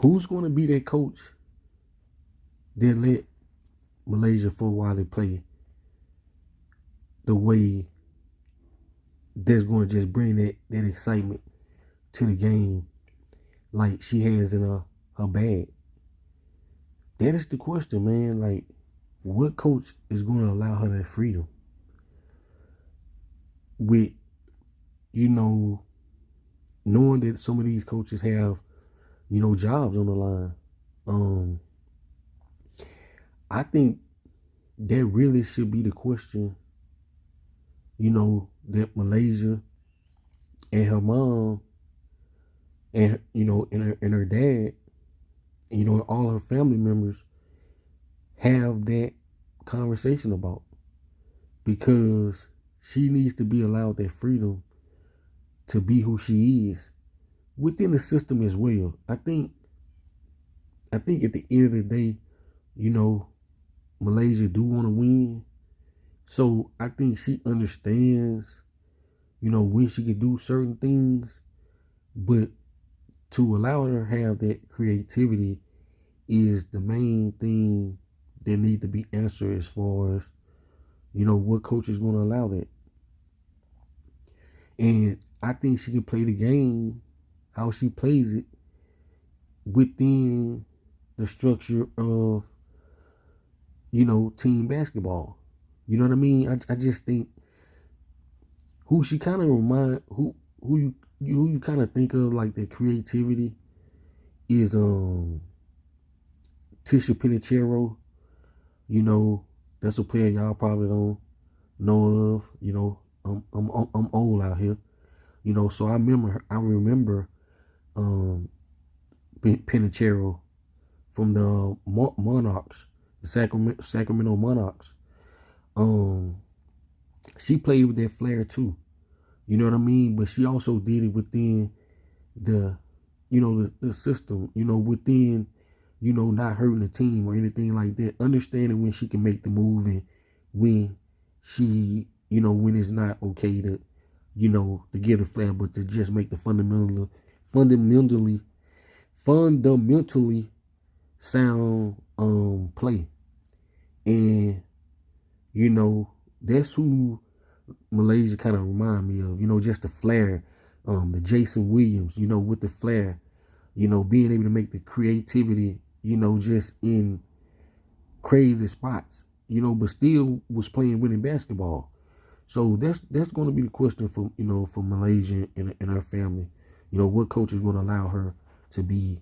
Who's going to be that coach that let Malaysia Fulwiley play the way that's going to just bring that excitement to the game like she has in her bag? That is the question, man. Like, what coach is going to allow her that freedom? With, you know, knowing that some of these coaches have, jobs on the line. Um, I think that really should be the question, that Malaysia and her mom and and her dad, and all her family members have that conversation about, because she needs to be allowed that freedom to be who she is within the system as well. I think at the end of the day, you know, Malaysia do want to win. So I think she understands, when she can do certain things, but to allow her to have that creativity is the main thing that needs to be answered as far as, what coach is going to allow that. And I think she can play the game how she plays it within the structure of, team basketball. You know what I mean? I just think who she kind of remind who you kind of think of like the creativity is Ticha Penicheiro. That's a player y'all probably don't know of. I'm old out here. So I remember Penicheiro from the Monarchs, the Sacramento Monarchs. Um, she played with that flair too. You know what I mean? But she also did it within the, the system. Within, not hurting the team or anything like that. Understanding when she can make the move and when she, when it's not okay to, to give the flair, but to just make the fundamentally sound play. And that's who Malaysia kind of remind me of, just the flair, the Jason Williams, with the flair, being able to make the creativity, just in crazy spots, but still was playing winning basketball. So that's going to be the question for Malaysia and her family. What coach is going to allow her to be